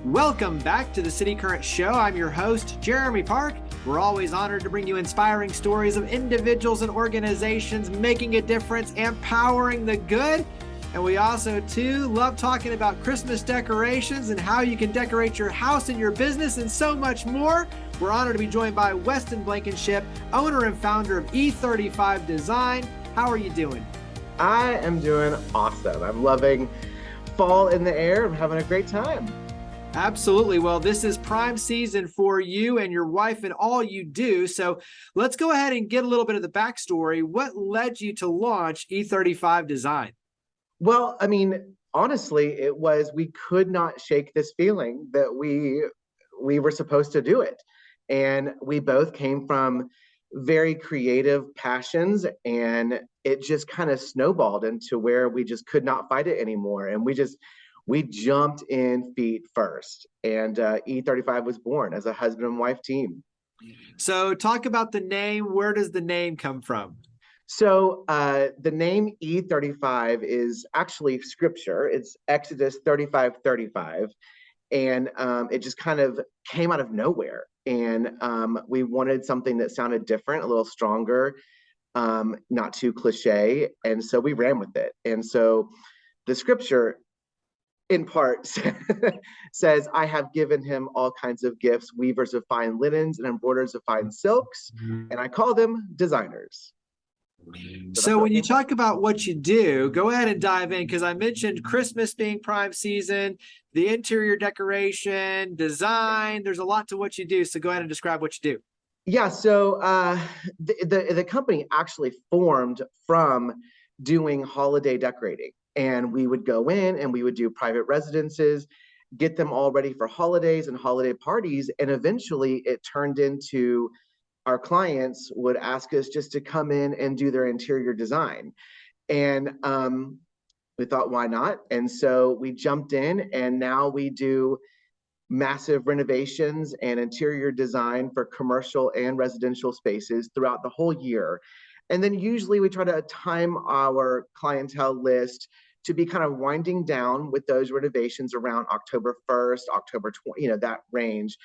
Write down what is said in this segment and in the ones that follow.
Welcome back to the City Current Show. I'm your host, Jeremy Park. We're always honored to bring you inspiring stories of individuals and organizations making a difference and powering the good. And we also, too, love talking about Christmas decorations and how you can decorate your house and your business and so much more. We're honored to be joined by Weston Blankenship, owner and founder of E35 Design. How are you doing? I am doing awesome. I'm loving fall in the air. I'm having a great time. Absolutely. Well, this is prime season for you and your wife and all you do. So let's go ahead and get a little bit of the backstory. What led you to launch E35 Design? Well, honestly, it was we could not shake this feeling that we were supposed to do it. And we both came from very creative passions, and it just kind of snowballed into where we just could not fight it anymore. And we jumped in feet first, and E35 was born as a husband and wife team. So talk about the name. Where does the name come from? So the name E35 is actually scripture. It's Exodus 35:35. And it just kind of came out of nowhere. And we wanted something that sounded different, a little stronger, not too cliche. And so we ran with it. And so the scripture, in part, says, I have given him all kinds of gifts, weavers of fine linens and embroiderers of fine silks, and I call them designers. So when you talk about what you do, go ahead and dive in, because I mentioned Christmas being prime season, the interior decoration, design, there's a lot to what you do. So go ahead and describe what you do. Yeah, so the company actually formed from doing holiday decorating. And we would go in and we would do private residences, get them all ready for holidays and holiday parties. And eventually it turned into our clients would ask us just to come in and do their interior design. And we thought, why not? And so we jumped in, and now we do massive renovations and interior design for commercial and residential spaces throughout the whole year. And then usually we try to time our clientele list to be kind of winding down with those renovations around October 1st, October 20th, that range.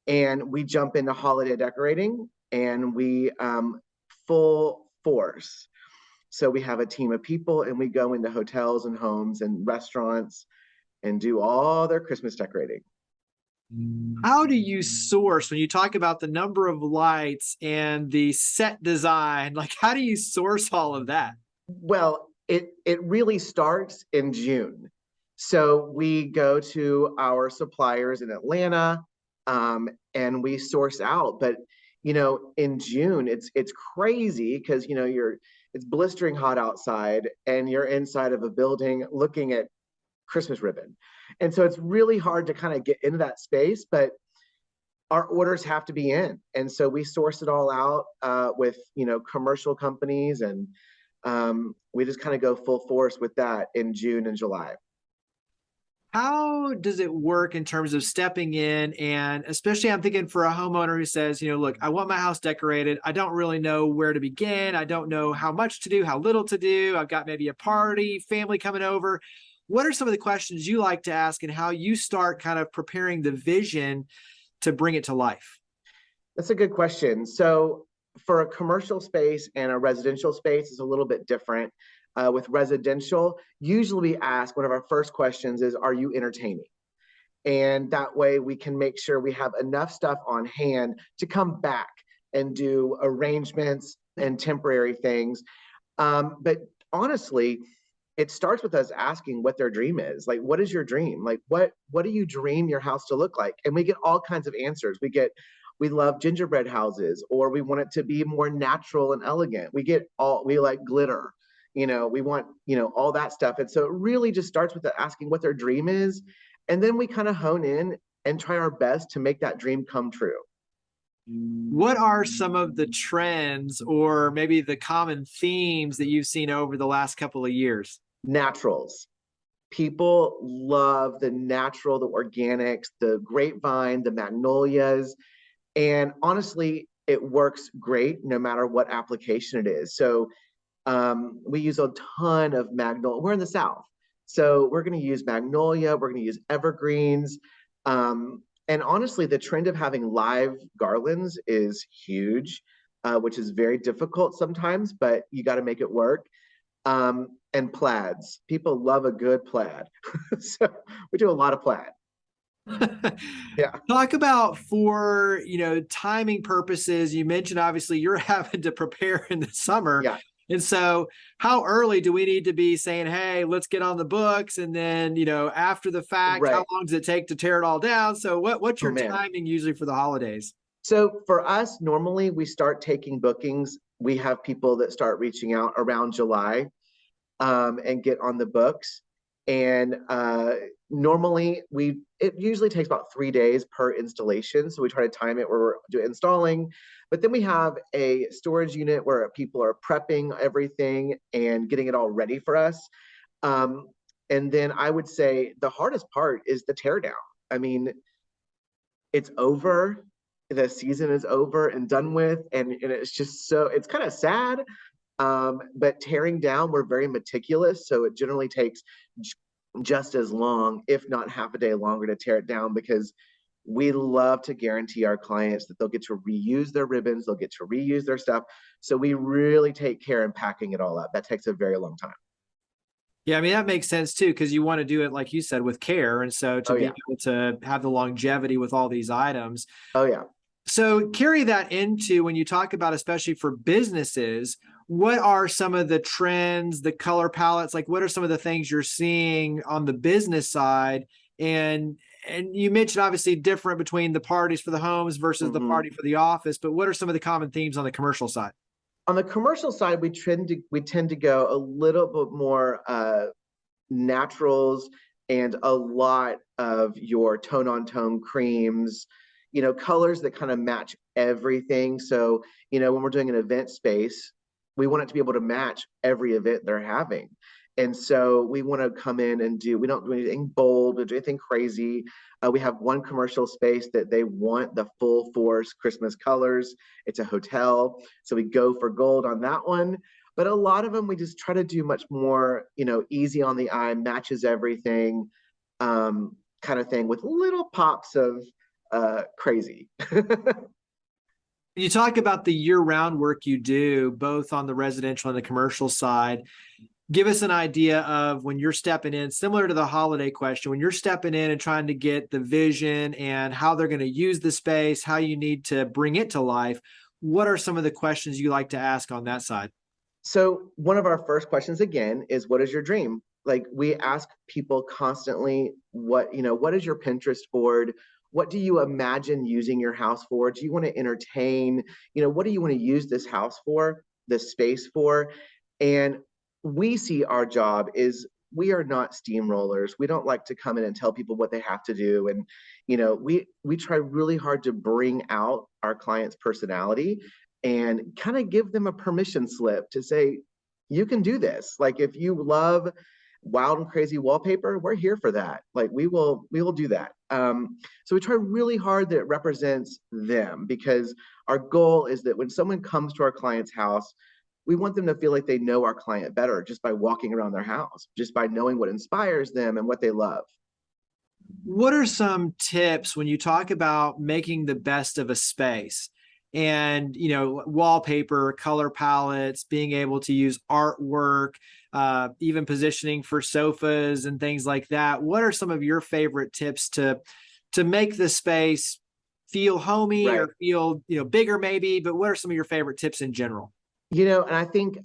And we jump into holiday decorating, and we full force. So we have a team of people, and we go into hotels and homes and restaurants and do all their Christmas decorating. How do you source when you talk about the number of lights and the set design? Like, how do you source all of that? Well, it really starts in June. So we go to our suppliers in Atlanta, and we source out. But in June, it's crazy because it's blistering hot outside, and you're inside of a building looking at Christmas ribbon. And so it's really hard to kind of get into that space, but our orders have to be in. And so we source it all out with commercial companies, and we just kind of go full force with that in June and July. How does it work in terms of stepping in? And especially I'm thinking for a homeowner who says, look, I want my house decorated. I don't really know where to begin. I don't know how much to do, how little to do. I've got maybe a party, family coming over. What are some of the questions you like to ask, and how you start kind of preparing the vision to bring it to life? That's a good question. So for a commercial space and a residential space is a little bit different. With residential, usually we ask, one of our first questions is, are you entertaining? And that way we can make sure we have enough stuff on hand to come back and do arrangements and temporary things. But honestly, it starts with us asking what their dream is. Like, what is your dream? Like, what do you dream your house to look like? And we get all kinds of answers. We love gingerbread houses, or we want it to be more natural and elegant. We like glitter. We want, all that stuff. And so it really just starts with asking what their dream is. And then we kind of hone in and try our best to make that dream come true. What are some of the trends or maybe the common themes that you've seen over the last couple of years? Naturals. People love the natural, the organics, the grapevine, the magnolias. And honestly, it works great no matter what application it is. So we use a ton of magnolia. We're in the South, so we're going to use magnolia. We're going to use evergreens. And honestly, the trend of having live garlands is huge, which is very difficult sometimes, but you got to make it work. And plaids. People love a good plaid. So we do a lot of plaid. Yeah. Talk about for, timing purposes. You mentioned obviously you're having to prepare in the summer. Yeah. And so how early do we need to be saying, hey, let's get on the books? And then, after the fact, how Right. long does it take to tear it all down? So what's Oh your man. timing usually for the holidays? So for us, normally we start taking bookings. We have people that start reaching out around July, and get on the books. And normally it usually takes about 3 days per installation. So we try to time it where we're doing installing. But then we have a storage unit where people are prepping everything and getting it all ready for us. Um, and then I would say the hardest part is the teardown. I mean, it's over. The season is over and done with. And it's just so, it's kind of sad. But tearing down, we're very meticulous. So it generally takes just as long, if not half a day longer, to tear it down, because we love to guarantee our clients that they'll get to reuse their ribbons, they'll get to reuse their stuff. So we really take care in packing it all up. That takes a very long time. Yeah, I mean, that makes sense too, because you want to do it, like you said, with care. And so to Oh be yeah. able to have the longevity with all these items. Oh yeah. So carry that into when you talk about, especially for businesses, what are some of the trends, the color palettes? Like, what are some of the things you're seeing on the business side? And you mentioned obviously different between the parties for the homes versus the party for the office, but what are some of the common themes on the commercial side? On the commercial side, we tend to go a little bit more naturals and a lot of your tone on tone creams, colors that kind of match everything. So, when we're doing an event space, we want it to be able to match every event they're having. And so we want to come in and we don't do anything bold, we don't do anything crazy. We have one commercial space that they want the full force Christmas colors. It's a hotel. So we go for gold on that one. But a lot of them, we just try to do much more, easy on the eye, matches everything, kind of thing, with little pops of crazy. You talk about the year-round work you do, both on the residential and the commercial side. Give us an idea of when you're stepping in, similar to the holiday question, when you're stepping in and trying to get the vision and how they're going to use the space, how you need to bring it to life. What are some of the questions you like to ask on that side? So one of our first questions again is, what is your dream? Like, we ask people constantly, what is your Pinterest board? What do you imagine using your house for? Do you want to entertain? What do you want to use this house for, this space for? And we see our job is, we are not steamrollers. We don't like to come in and tell people what they have to do. And, we try really hard to bring out our client's personality and kind of give them a permission slip to say, you can do this. Like, if you love wild and crazy wallpaper, we're here for that. Like, we will do that. So we try really hard that it represents them, because our goal is that when someone comes to our client's house, we want them to feel like they know our client better just by walking around their house, just by knowing what inspires them and what they love. What are some tips when you talk about making the best of a space? And, wallpaper, color palettes, being able to use artwork, even positioning for sofas and things like that. What are some of your favorite tips to make the space feel homey, Right. or feel, bigger maybe, but what are some of your favorite tips in general? And I think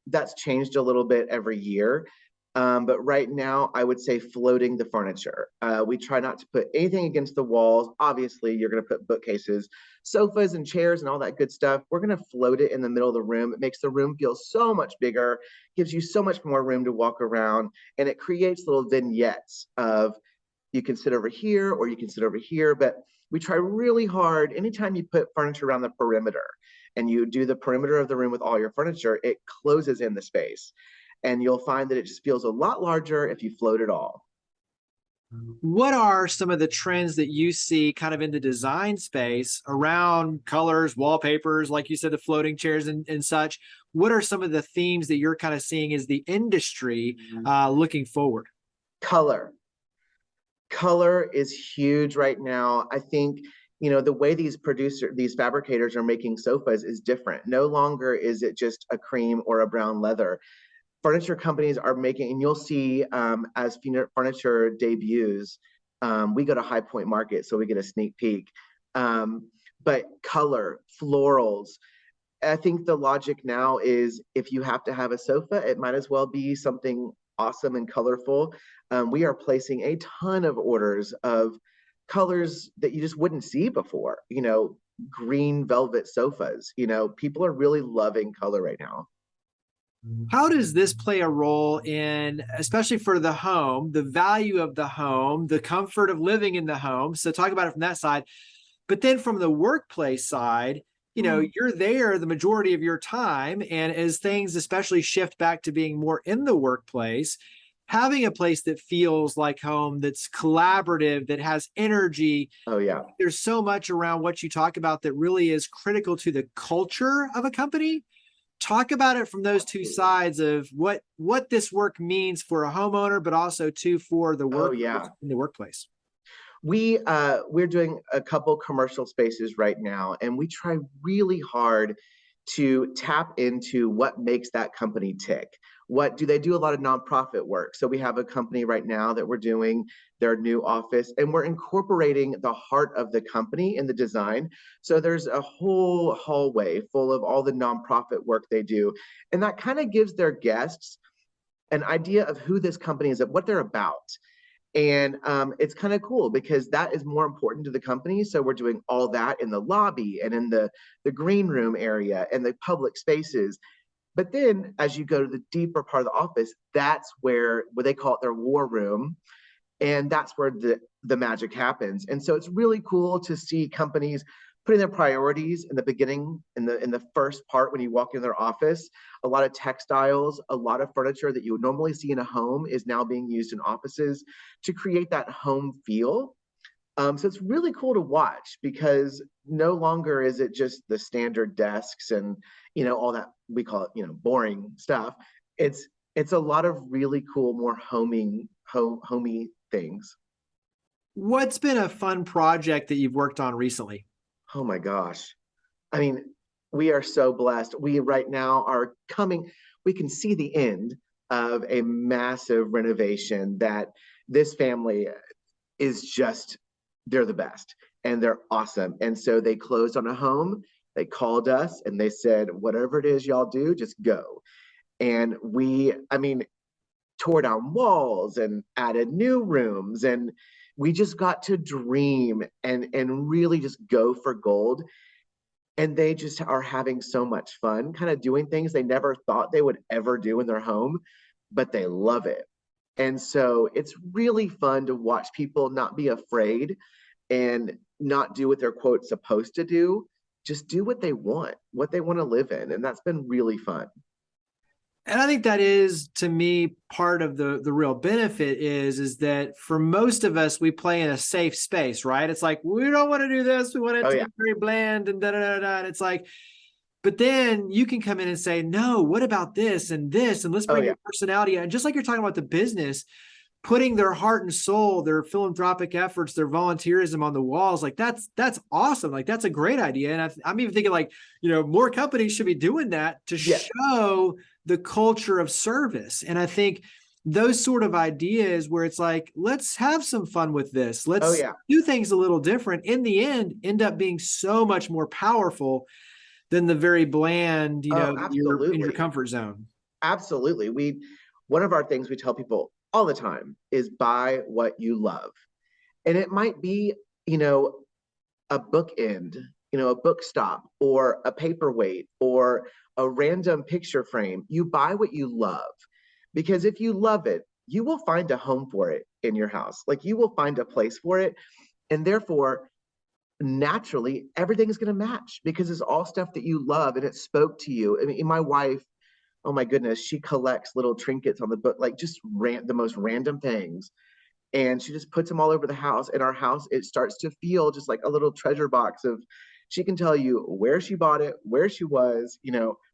that's changed a little bit every year. But right now, I would say floating the furniture. We try not to put anything against the walls. Obviously, you're going to put bookcases, sofas, and chairs, and all that good stuff. We're going to float it in the middle of the room. It makes the room feel so much bigger, gives you so much more room to walk around, and it creates little vignettes of, you can sit over here or you can sit over here. But we try really hard. Anytime you put furniture around the perimeter and you do the perimeter of the room with all your furniture, it closes in the space. And you'll find that it just feels a lot larger if you float it all. What are some of the trends that you see kind of in the design space around colors, wallpapers, like you said, the floating chairs and such? What are some of the themes that you're kind of seeing as the industry looking forward? Color. Color is huge right now. I think, the way these fabricators are making sofas is different. No longer is it just a cream or a brown leather. Furniture companies are making, and you'll see as furniture debuts, we go to High Point Market, so we get a sneak peek. But color, florals, I think the logic now is if you have to have a sofa, it might as well be something awesome and colorful. We are placing a ton of orders of colors that you just wouldn't see before, green velvet sofas. People are really loving color right now. How does this play a role in, especially for the home, the value of the home, the comfort of living in the home? So talk about it from that side. But then from the workplace side, you're there the majority of your time. And as things especially shift back to being more in the workplace, having a place that feels like home, that's collaborative, that has energy. Oh, yeah. There's so much around what you talk about that really is critical to the culture of a company. Talk about it from those two sides of what this work means for a homeowner, but also too for the work in the workplace. We're doing a couple commercial spaces right now, and we try really hard to tap into what makes that company tick. What do they do? A lot of nonprofit work. So we have a company right now that we're doing their new office, and we're incorporating the heart of the company in the design. So there's a whole hallway full of all the nonprofit work they do. And that kind of gives their guests an idea of who this company is, what they're about. And it's kind of cool because that is more important to the company. So we're doing all that in the lobby and in the green room area and the public spaces. But then as you go to the deeper part of the office, that's where they call it their war room. And that's where the magic happens. And so it's really cool to see companies putting their priorities in the beginning, in the first part when you walk in their office. A lot of textiles, a lot of furniture that you would normally see in a home is now being used in offices to create that home feel. So it's really cool to watch because no longer is it just the standard desks and all that we call it boring stuff. It's a lot of really cool, more homey things. What's been a fun project that you've worked on recently? Oh my gosh. I mean, we are so blessed. We right now we can see the end of a massive renovation that this family is they're the best and they're awesome. And so they closed on a home. They called us and they said, whatever it is y'all do, just go. And we tore down walls and added new rooms, and we just got to dream and really just go for gold. And they just are having so much fun kind of doing things they never thought they would ever do in their home, but they love it. And so it's really fun to watch people not be afraid and not do what they're quote supposed to do, just do what they want to live in. And that's been really fun. And I think that is, to me, part of the real benefit is that for most of us, we play in a safe space, right? It's like, we don't want to do this. We want it to be very bland and da-da-da-da. And it's like, but then you can come in and say, no, what about this and this? And let's bring your personality. And just like you're talking about the business, putting their heart and soul, their philanthropic efforts, their volunteerism on the walls, like that's awesome. Like that's a great idea. And I'm even thinking like, more companies should be doing that to show the culture of service. And I think those sort of ideas where it's like, let's have some fun with this. Let's do things a little different. In the end up being so much more powerful than the very bland, you're in your comfort zone. Absolutely. One of our things we tell people all the time is buy what you love. And it might be, a bookend, a book stop or a paperweight or a random picture frame. You buy what you love, because if you love it, you will find a home for it in your house. Like you will find a place for it. And therefore, naturally, everything is going to match because it's all stuff that you love and it spoke to you. I mean, my wife, oh my goodness, she collects little trinkets on the book, like just the most random things. And she just puts them all over the house. And our house, it starts to feel just like a little treasure box of, she can tell you where she bought it, where she was,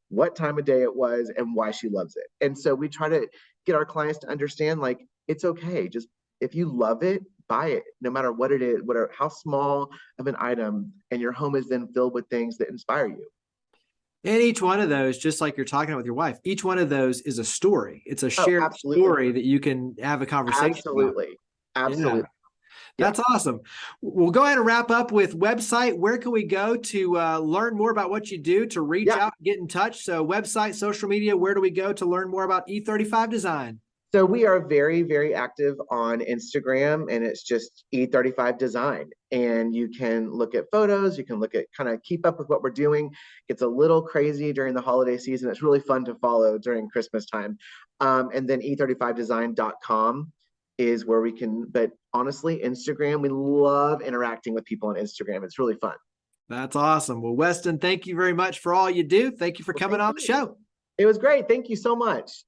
what time of day it was, and why she loves it. And so we try to get our clients to understand, like, it's okay. Just if you love it, buy it, no matter what it is, whatever, how small of an item, and your home is then filled with things that inspire you. And each one of those, just like you're talking with your wife, each one of those is a story. It's a shared story that you can have a conversation Absolutely. about. Absolutely. Yeah. That's awesome. We'll go ahead and wrap up with website. Where can we go to learn more about what you do, to reach out, get in touch? So website, social media, where do we go to learn more about E35 Design? So we are very, very active on Instagram, and it's just E35 Design. And you can look at photos, you can look at kind of keep up with what we're doing. It's a little crazy during the holiday season. It's really fun to follow during Christmas time. And then E35design.com is where we can, but honestly, Instagram, we love interacting with people on Instagram. It's really fun. That's awesome. Well, Weston, thank you very much for all you do. Thank you for coming on the show. It was great. Thank you so much.